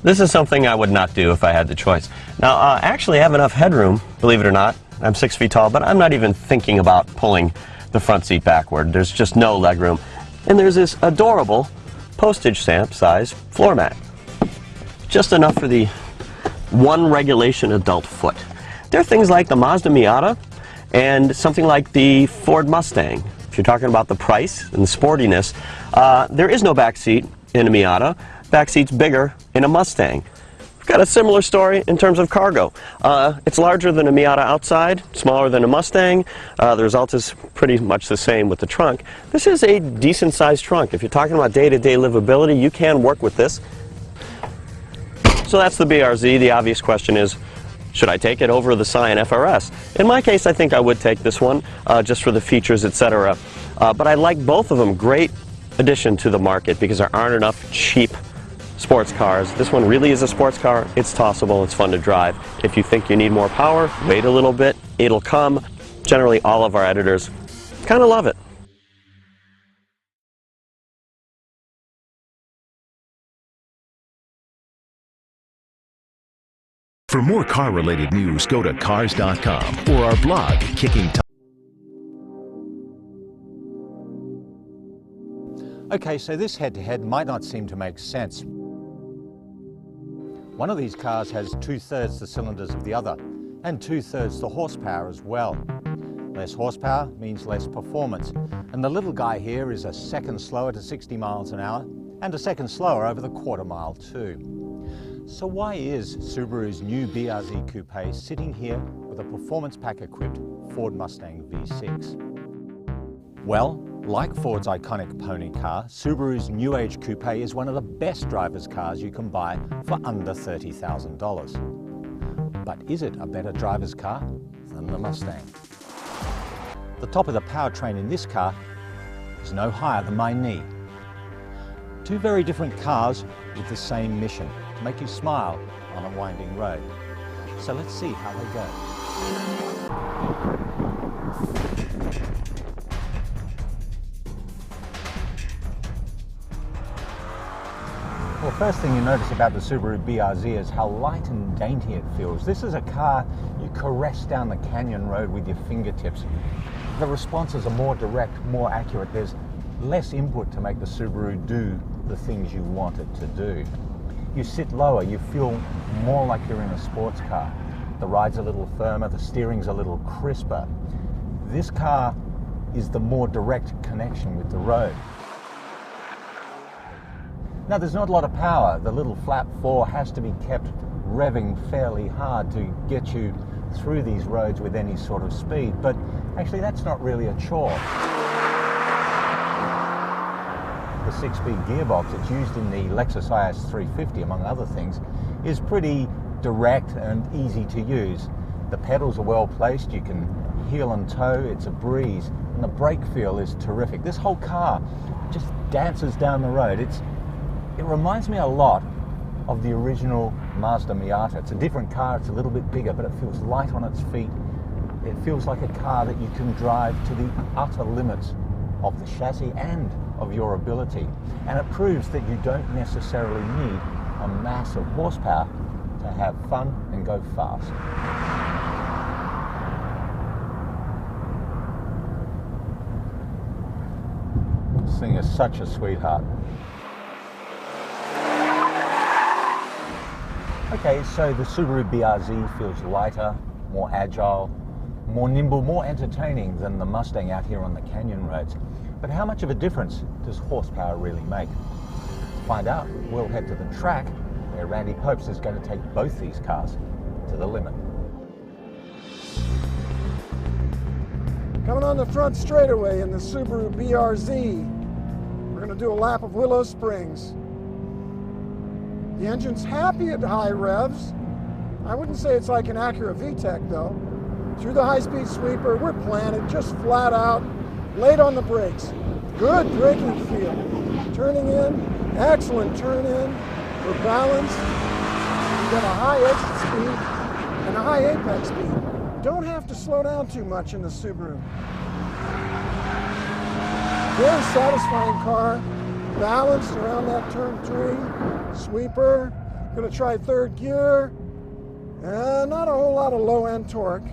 This is something I would not do if I had the choice. Now, actually I have enough headroom, believe it or not. I'm 6 feet tall, but I'm not even thinking about pulling the front seat backward. There's just no legroom. And there's this adorable postage stamp size floor mat. Just enough for the one regulation adult foot. There are things like the Mazda Miata and something like the Ford Mustang. If you're talking about the price and the sportiness, there is no back seat in a Miata. Back seat's bigger in a Mustang. We've got a similar story in terms of cargo. It's larger than a Miata outside, smaller than a Mustang. The result is pretty much the same with the trunk. This is a decent sized trunk. If you're talking about day-to-day livability, you can work with this. So that's the BRZ. The obvious question is, should I take it over the Scion FRS? In my case, I think I would take this one, just for the features, etc. But I like both of them. Great addition to the market because there aren't enough cheap sports cars. This one really is a sports car. It's tossable. It's fun to drive. If you think you need more power, wait a little bit. It'll come. Generally, all of our editors kind of love it. For more car-related news, go to Cars.com or our blog, Kicking Time. Okay, so this head-to-head might not seem to make sense. One of these cars has 2/3 the cylinders of the other, and 2/3 the horsepower as well. Less horsepower means less performance, and the little guy here is a second slower to 60 miles an hour, and a second slower over the quarter mile too. So why is Subaru's new BRZ Coupe sitting here with a performance pack equipped Ford Mustang V6? Well, like Ford's iconic pony car, Subaru's New Age Coupe is one of the best driver's cars you can buy for under $30,000. But is it a better driver's car than the Mustang? The top of the powertrain in this car is no higher than my knee. Two very different cars with the same mission, to make you smile on a winding road. So let's see how they go. Well, first thing you notice about the Subaru BRZ is how light and dainty it feels. This is a car you caress down the canyon road with your fingertips. The responses are more direct, more accurate. There's less input to make the Subaru do the things you want it to do. You sit lower, you feel more like you're in a sports car. The ride's a little firmer, the steering's a little crisper. This car is the more direct connection with the road. Now, there's not a lot of power. The little flat 4 has to be kept revving fairly hard to get you through these roads with any sort of speed, but actually that's not really a chore. The 6-speed gearbox that's used in the Lexus IS 350, among other things, is pretty direct and easy to use. The pedals are well placed, you can heel and toe, it's a breeze, and the brake feel is terrific. This whole car just dances down the road. It reminds me a lot of the original Mazda Miata. It's a different car, it's a little bit bigger, but it feels light on its feet. It feels like a car that you can drive to the utter limits of the chassis and of your ability. And it proves that you don't necessarily need a mass of horsepower to have fun and go fast. This thing is such a sweetheart. Okay, so the Subaru BRZ feels lighter, more agile, more nimble, more entertaining than the Mustang out here on the canyon roads. But how much of a difference does horsepower really make? To find out, we'll head to the track where Randy Popes is going to take both these cars to the limit. Coming on the front straightaway in the Subaru BRZ. We're going to do a lap of Willow Springs. The engine's happy at high revs. I wouldn't say it's like an Acura VTEC though. Through the high-speed sweeper, we're planted, just flat out, late on the brakes. Good braking feel. Turning in, excellent turn in. We're balanced. We've got a high exit speed and a high apex speed. Don't have to slow down too much in the Subaru. Very satisfying car, balanced around that turn 3. Sweeper, gonna try third gear. Not a whole lot of low-end torque.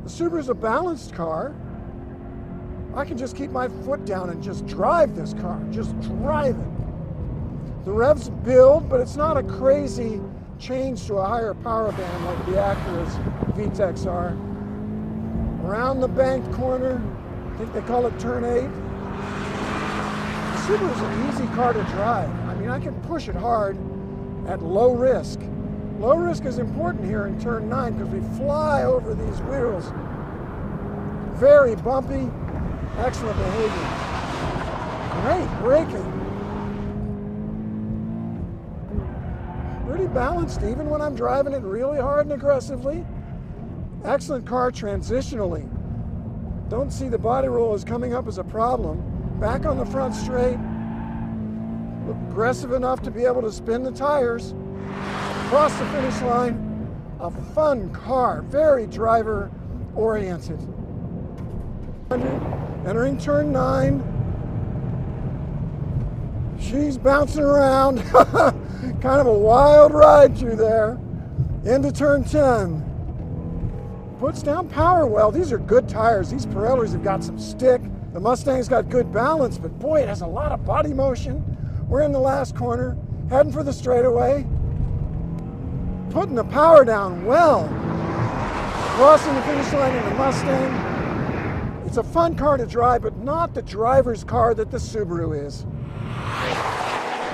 The Subaru's a balanced car. I can just keep my foot down and just drive this car, just drive it. The revs build, but it's not a crazy change to a higher power band like the Acura's VTECs are. Around the banked corner, I think they call it turn 8. The Subaru's an easy car to drive. I mean, I can push it hard at low risk. Low risk is important here in turn 9 because we fly over these wheels. Very bumpy, excellent behavior. Great braking. Pretty balanced even when I'm driving it really hard and aggressively. Excellent car transitionally. Don't see the body roll as coming up as a problem. Back on the front straight. Aggressive enough to be able to spin the tires. Across the finish line, a fun car, very driver oriented. Entering turn 9. She's bouncing around. Kind of a wild ride through there. Into turn 10. Puts down power well. These are good tires. These Pirellis have got some stick. The Mustang's got good balance, but boy, it has a lot of body motion. We're in the last corner, heading for the straightaway. Putting the power down well. Crossing the finish line in the Mustang. It's a fun car to drive, but not the driver's car that the Subaru is.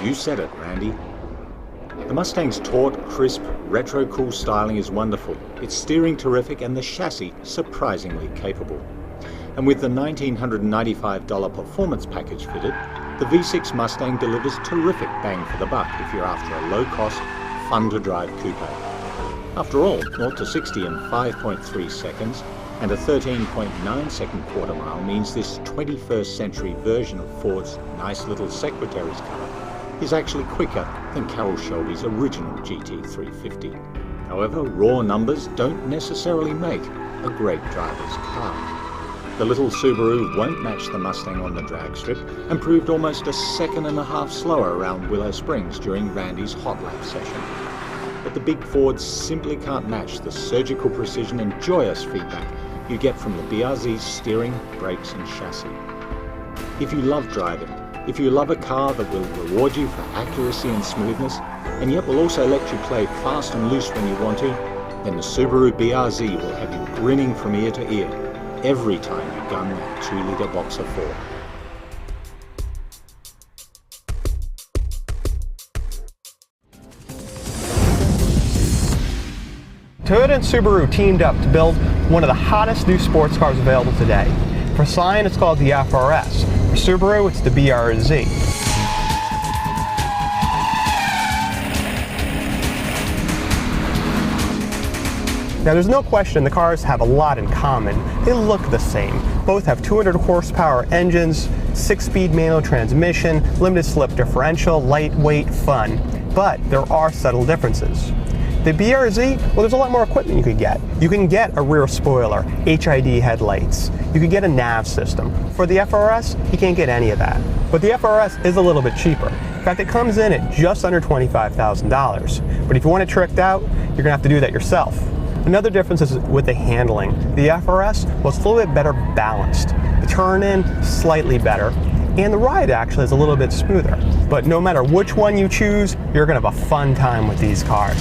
You said it, Randy. The Mustang's taut, crisp, retro-cool styling is wonderful. Its steering terrific and the chassis surprisingly capable. And with the $1,995 performance package fitted, the V6 Mustang delivers terrific bang for the buck if you're after a low-cost, fun-to-drive coupe. After all, 0 to 60 in 5.3 seconds and a 13.9-second quarter mile means this 21st century version of Ford's nice little secretary's car is actually quicker than Carroll Shelby's original GT350. However, raw numbers don't necessarily make a great driver's car. The little Subaru won't match the Mustang on the drag strip and proved almost a second and a half slower around Willow Springs during Randy's hot lap session. But the big Fords simply can't match the surgical precision and joyous feedback you get from the BRZ's steering, brakes and chassis. If you love driving, if you love a car that will reward you for accuracy and smoothness, and yet will also let you play fast and loose when you want to, then the Subaru BRZ will have you grinning from ear to ear every time you gun that 2-litre Boxer 4. Toyota and Subaru teamed up to build one of the hottest new sports cars available today. For Scion, it's called the FRS. For Subaru, it's the BRZ. Now there's no question the cars have a lot in common. They look the same. Both have 200 horsepower engines, 6-speed manual transmission, limited slip differential, lightweight, fun. But there are subtle differences. The BRZ, well, there's a lot more equipment you could get. You can get a rear spoiler, HID headlights. You can get a nav system. For the FRS, you can't get any of that. But the FRS is a little bit cheaper. In fact, it comes in at just under $25,000. But if you want it tricked out, you're gonna have to do that yourself. Another difference is with the handling. The FRS, well, it's a little bit better balanced. The turn-in, slightly better. And the ride actually is a little bit smoother. But no matter which one you choose, you're gonna have a fun time with these cars.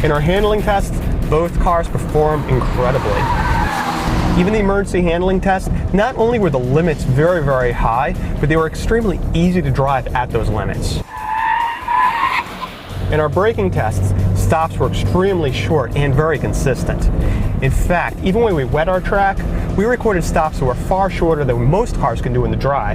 In our handling tests, both cars performed incredibly. Even the emergency handling test, not only were the limits very, very high, but they were extremely easy to drive at those limits. In our braking tests, stops were extremely short and very consistent. In fact, even when we wet our track, we recorded stops that were far shorter than most cars can do in the dry.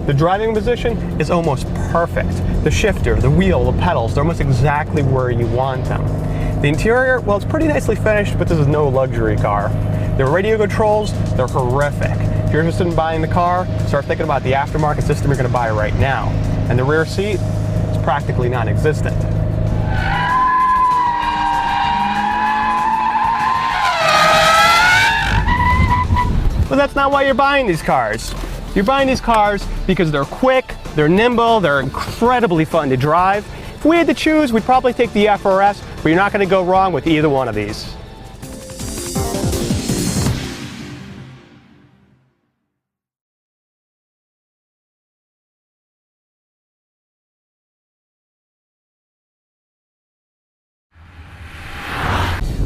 The driving position is almost perfect. The shifter, the wheel, the pedals, they're almost exactly where you want them. The interior, well, it's pretty nicely finished, but this is no luxury car. The radio controls, they're horrific. If you're interested in buying the car, start thinking about the aftermarket system you're going to buy right now. And the rear seat is practically non-existent. But that's not why you're buying these cars. You're buying these cars because they're quick, they're nimble, they're incredibly fun to drive. If we had to choose, we'd probably take the FRS, but you're not going to go wrong with either one of these.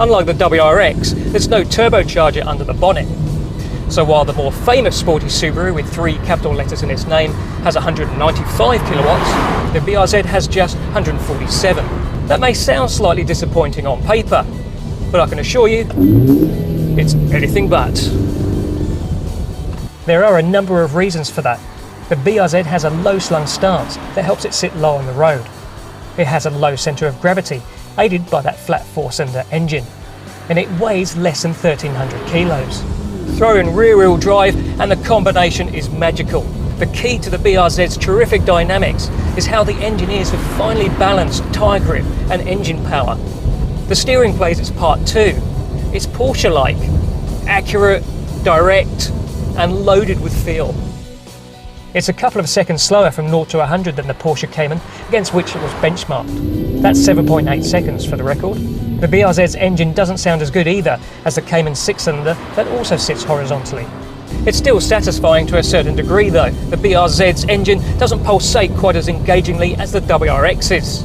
Unlike the WRX, there's no turbocharger under the bonnet. So while the more famous sporty Subaru with 3 capital letters in its name has 195 kilowatts, the BRZ has just 147. That may sound slightly disappointing on paper, but I can assure you, it's anything but. There are a number of reasons for that. The BRZ has a low slung stance that helps it sit low on the road. It has a low centre of gravity, aided by that flat 4-cylinder engine, and it weighs less than 1,300 kilos. Throw in rear-wheel drive and the combination is magical. The key to the BRZ's terrific dynamics is how the engineers have finely balanced tyre grip and engine power. The steering plays its part too. It's Porsche-like, accurate, direct, and loaded with feel. It's a couple of seconds slower from 0 to 100 than the Porsche Cayman, against which it was benchmarked. That's 7.8 seconds for the record. The BRZ's engine doesn't sound as good either as the Cayman 6-cylinder that also sits horizontally. It's still satisfying to a certain degree though. The BRZ's engine doesn't pulsate quite as engagingly as the WRX's.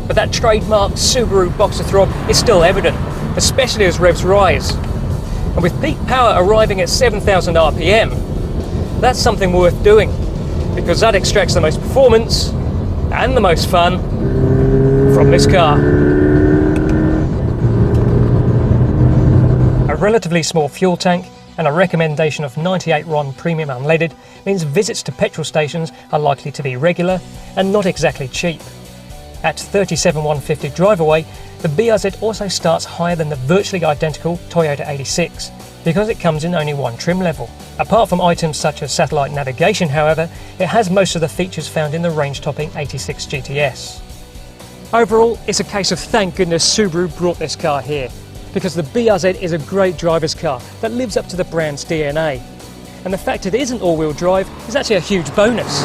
But that trademark Subaru boxer throb is still evident, especially as revs rise. And with peak power arriving at 7,000 RPM, that's something worth doing, because that extracts the most performance and the most fun from this car. A relatively small fuel tank and a recommendation of 98 RON premium unleaded means visits to petrol stations are likely to be regular and not exactly cheap. At 37,150 drive-away, the BRZ also starts higher than the virtually identical Toyota 86 because it comes in only one trim level. Apart from items such as satellite navigation, however, it has most of the features found in the range-topping 86 GTS. Overall, it's a case of thank goodness Subaru brought this car here, because the BRZ is a great driver's car that lives up to the brand's DNA. And the fact it isn't all-wheel drive is actually a huge bonus.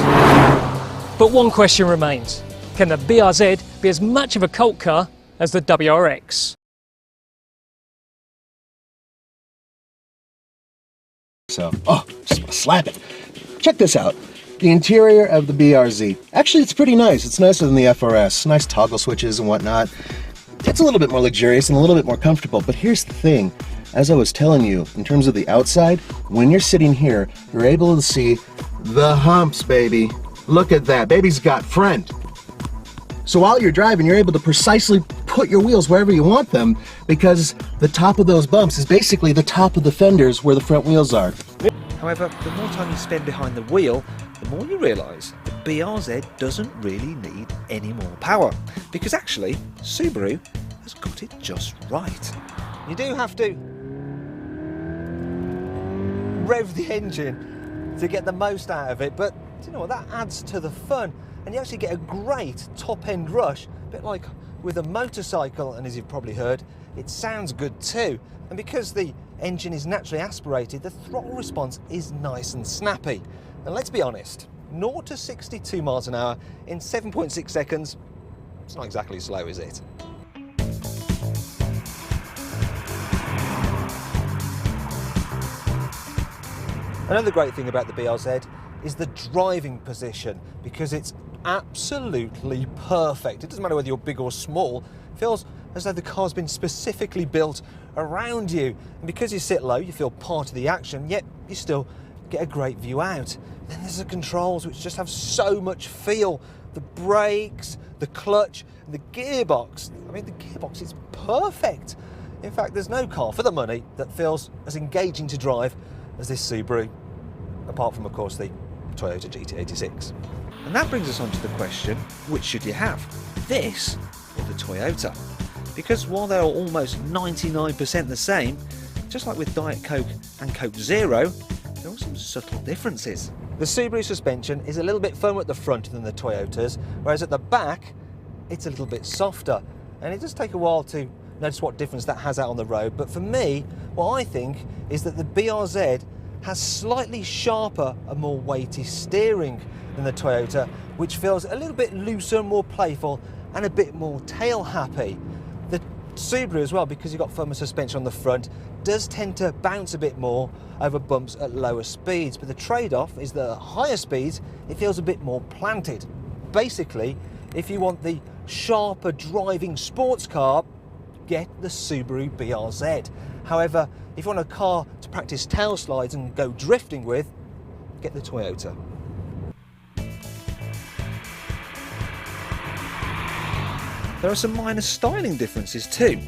But one question remains. Can the BRZ be as much of a cult car as the WRX? So, just want to slap it. Check this out. The interior of the BRZ. Actually, it's pretty nice. It's nicer than the FRS. Nice toggle switches and whatnot. It's a little bit more luxurious and a little bit more comfortable, but here's the thing. As I was telling you, in terms of the outside, when you're sitting here, you're able to see the humps, baby. Look at that. Baby's got front. So while you're driving, you're able to precisely put your wheels wherever you want them, because the top of those bumps is basically the top of the fenders where the front wheels are. And However, the more time you spend behind the wheel, the more you realise the BRZ doesn't really need any more power, because actually Subaru has got it just right. You do have to rev the engine to get the most out of it, but you know what, that adds to the fun, and you actually get a great top-end rush, a bit like with a motorcycle, and as you've probably heard, it sounds good too. And because the engine is naturally aspirated, the throttle response is nice and snappy. And let's be honest, 0 to 62 miles an hour in 7.6 seconds, it's not exactly slow, is it? Another great thing about the BRZ is the driving position, because it's absolutely perfect. It doesn't matter whether you're big or small, it feels as though the car's been specifically built around you. And because you sit low, you feel part of the action, yet you still get a great view out. And then there's the controls, which just have so much feel. The brakes, the clutch, and the gearbox. I mean, the gearbox is perfect. In fact, there's no car for the money that feels as engaging to drive as this Subaru, apart from, of course, the Toyota GT86. And that brings us on to the question, which should you have, this or the Toyota? Because while they're almost 99% the same, just like with Diet Coke and Coke Zero, there are some subtle differences. The Subaru suspension is a little bit firmer at the front than the Toyota's, whereas at the back, it's a little bit softer. And it does take a while to notice what difference that has out on the road, but for me, what I think is that the BRZ has slightly sharper and more weighty steering than the Toyota, which feels a little bit looser, more playful, and a bit more tail happy. The Subaru as well, because you've got firmer suspension on the front, does tend to bounce a bit more over bumps at lower speeds, but the trade-off is that at higher speeds, it feels a bit more planted. Basically, if you want the sharper driving sports car, get the Subaru BRZ. However, if you want a car to practice tail slides and go drifting with, get the Toyota. There are some minor styling differences too.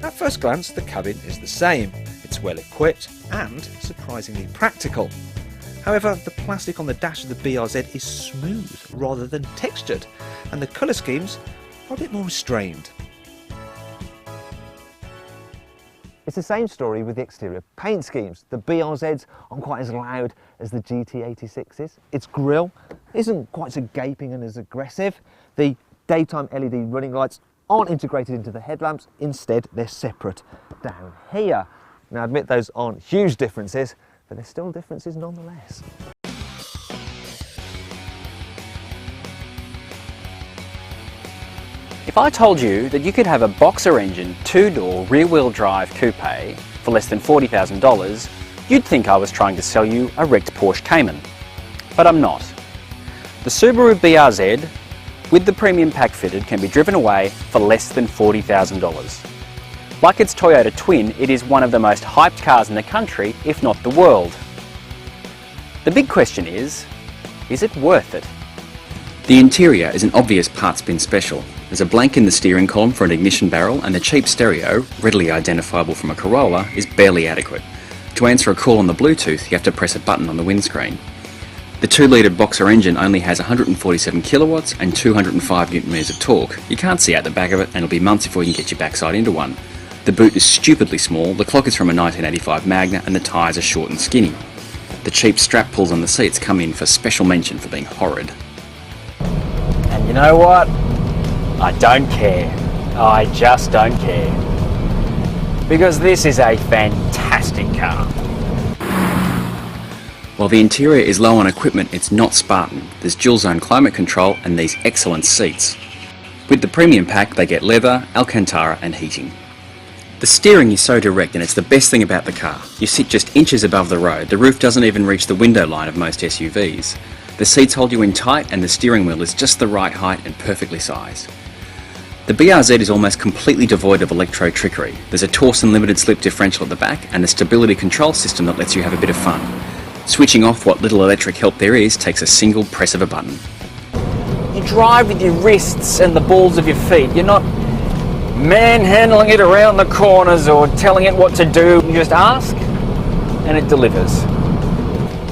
At first glance, the cabin is the same. It's well equipped and surprisingly practical. However, the plastic on the dash of the BRZ is smooth rather than textured, and the colour schemes are a bit more restrained. It's the same story with the exterior paint schemes. The BRZs aren't quite as loud as the GT86s. Its grille isn't quite so gaping and as aggressive. The daytime LED running lights aren't integrated into the headlamps. Instead, they're separate down here. Now, I admit those aren't huge differences, but they're still differences nonetheless. If I told you that you could have a boxer engine, two-door, rear-wheel drive coupe for less than $40,000, you'd think I was trying to sell you a wrecked Porsche Cayman. But I'm not. The Subaru BRZ, with the premium pack fitted, can be driven away for less than $40,000. Like its Toyota twin, it is one of the most hyped cars in the country, if not the world. The big question is it worth it? The interior is an obvious parts bin special. There's a blank in the steering column for an ignition barrel, and the cheap stereo, readily identifiable from a Corolla, is barely adequate. To answer a call on the Bluetooth, you have to press a button on the windscreen. The 2-litre boxer engine only has 147 kilowatts and 205 Nm of torque. You can't see out the back of it, and it'll be months before you can get your backside into one. The boot is stupidly small, the clock is from a 1985 Magna, and the tyres are short and skinny. The cheap strap pulls on the seats come in for special mention for being horrid. And you know what? I don't care. I just don't care. Because this is a fantastic car. While the interior is low on equipment, it's not Spartan. There's dual zone climate control and these excellent seats. With the premium pack, they get leather, Alcantara and heating. The steering is so direct, and it's the best thing about the car. You sit just inches above the road. The roof doesn't even reach the window line of most SUVs. The seats hold you in tight, and the steering wheel is just the right height and perfectly sized. The BRZ is almost completely devoid of electro trickery. There's a Torsen limited slip differential at the back and a stability control system that lets you have a bit of fun. Switching off what little electric help there is takes a single press of a button. You drive with your wrists and the balls of your feet. You're not manhandling it around the corners or telling it what to do. You just ask and it delivers.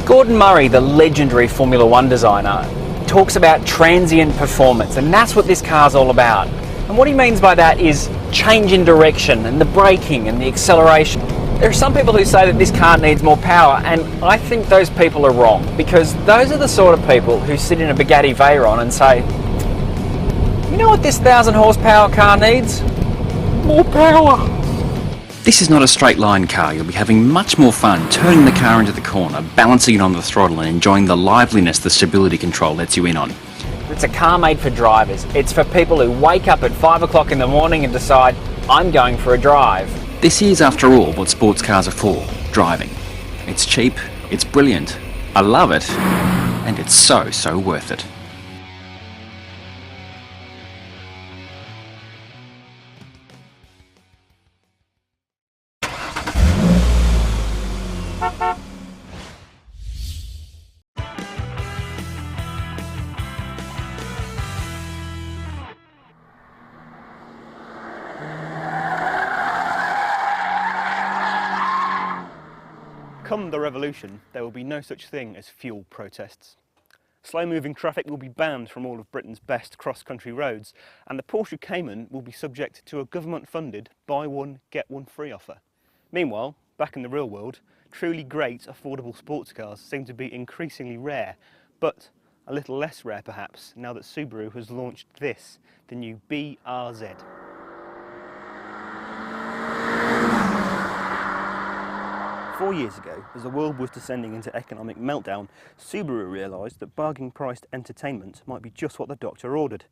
Gordon Murray, the legendary Formula One designer, talks about transient performance, and that's what this car's all about. And what he means by that is change in direction and the braking and the acceleration. There are some people who say that this car needs more power, and I think those people are wrong, because those are the sort of people who sit in a Bugatti Veyron and say, you know what this 1,000 horsepower car needs? More power. This is not a straight line car. You'll be having much more fun turning the car into the corner, balancing it on the throttle and enjoying the liveliness the stability control lets you in on. It's a car made for drivers. It's for people who wake up at 5 o'clock in the morning and decide, I'm going for a drive. This is, after all, what sports cars are for, driving. It's cheap, it's brilliant, I love it, and it's so, so worth it. Come the revolution, there will be no such thing as fuel protests. Slow-moving traffic will be banned from all of Britain's best cross-country roads, and the Porsche Cayman will be subject to a government-funded buy one, get one free offer. Meanwhile, back in the real world, truly great, affordable sports cars seem to be increasingly rare, but a little less rare perhaps, now that Subaru has launched this, the new BRZ. 4 years ago, as the world was descending into economic meltdown, Subaru realised that bargain-priced entertainment might be just what the doctor ordered.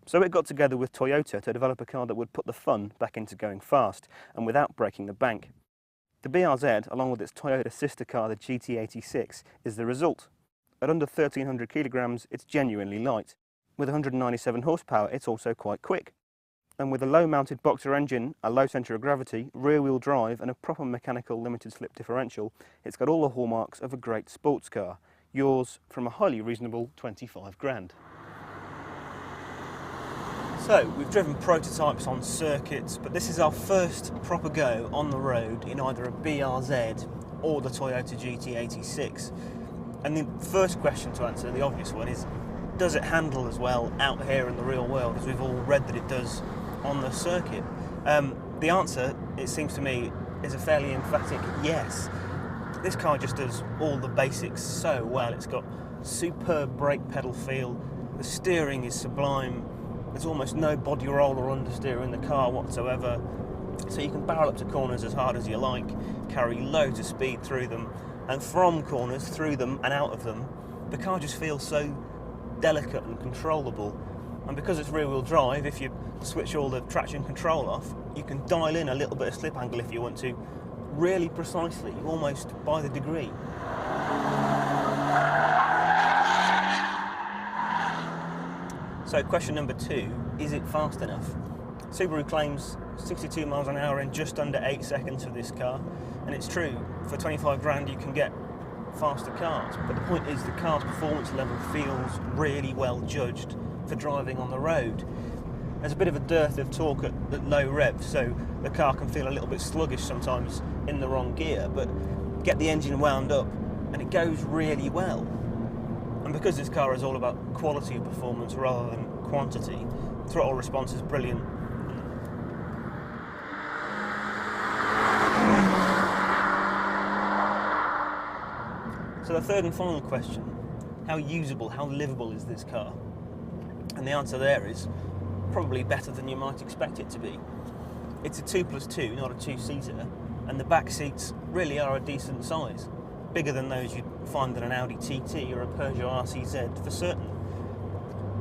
So it got together with Toyota to develop a car that would put the fun back into going fast, and without breaking the bank. The BRZ, along with its Toyota sister car, the GT86, is the result. At under 1,300 kilograms, it's genuinely light. With 197 horsepower, it's also quite quick. And with a low-mounted boxer engine, a low centre of gravity, rear-wheel drive and a proper mechanical limited-slip differential, it's got all the hallmarks of a great sports car. Yours from a highly reasonable 25 grand. So, we've driven prototypes on circuits, but this is our first proper go on the road in either a BRZ or the Toyota GT86. And the first question to answer, the obvious one, is does it handle as well out here in the real world as we've all read that it does on the circuit? The answer, it seems to me, is a fairly emphatic yes. This car just does all the basics so well. It's got superb brake pedal feel, the steering is sublime, there's almost no body roll or understeer in the car whatsoever, so you can barrel up to corners as hard as you like, carry loads of speed through them, and from corners, through them and out of them, the car just feels so delicate and controllable. And because it's rear-wheel drive, if you switch all the traction control off, you can dial in a little bit of slip angle if you want to, really precisely, almost by the degree. So question number 2, is it fast enough? Subaru claims 62 miles an hour in just under 8 seconds for this car, and it's true, for 25 grand you can get faster cars, but the point is the car's performance level feels really well judged for driving on the road. There's a bit of a dearth of torque at low revs, so the car can feel a little bit sluggish sometimes in the wrong gear, but get the engine wound up and it goes really well. And because this car is all about quality of performance rather than quantity, throttle response is brilliant. So the third and final question, how usable, how livable is this car? And the answer there is probably better than you might expect it to be. It's a 2+2, not a 2-seater, and the back seats really are a decent size, bigger than those you'd find in an Audi TT or a Peugeot RCZ for certain.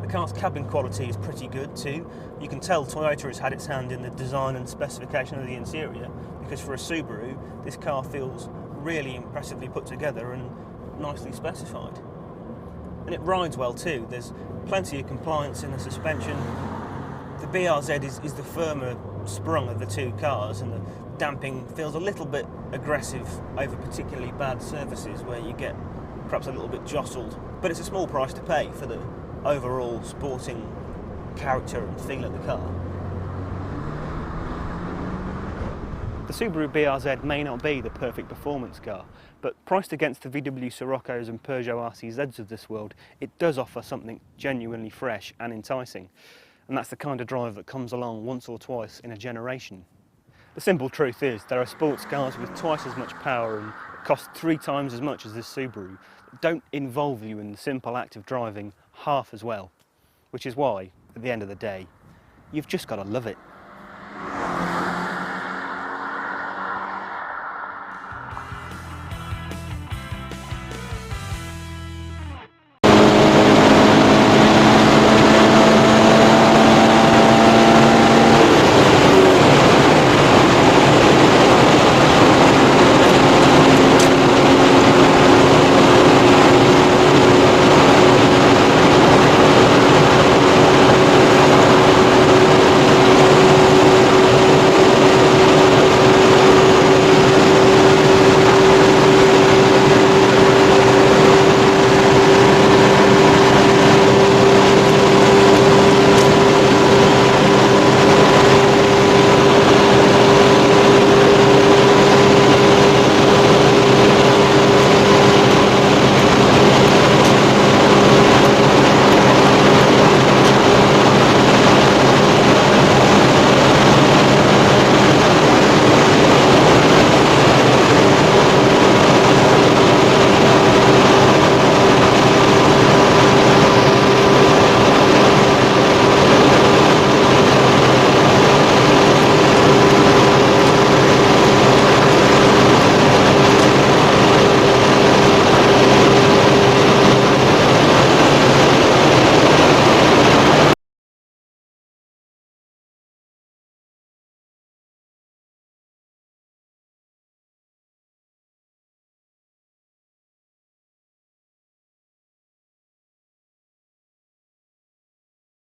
The car's cabin quality is pretty good too. You can tell Toyota has had its hand in the design and specification of the interior, because for a Subaru, this car feels really impressively put together and nicely specified. And it rides well too. There's plenty of compliance in the suspension. The BRZ is the firmer sprung of the two cars, and the damping feels a little bit aggressive over particularly bad surfaces where you get perhaps a little bit jostled. But it's a small price to pay for the overall sporting character and feel of the car. The Subaru BRZ may not be the perfect performance car, but priced against the VW Siroccos and Peugeot RCZs of this world, it does offer something genuinely fresh and enticing. And that's the kind of drive that comes along once or twice in a generation. The simple truth is, there are sports cars with twice as much power and cost 3 times as much as this Subaru that don't involve you in the simple act of driving half as well. Which is why, at the end of the day, you've just got to love it.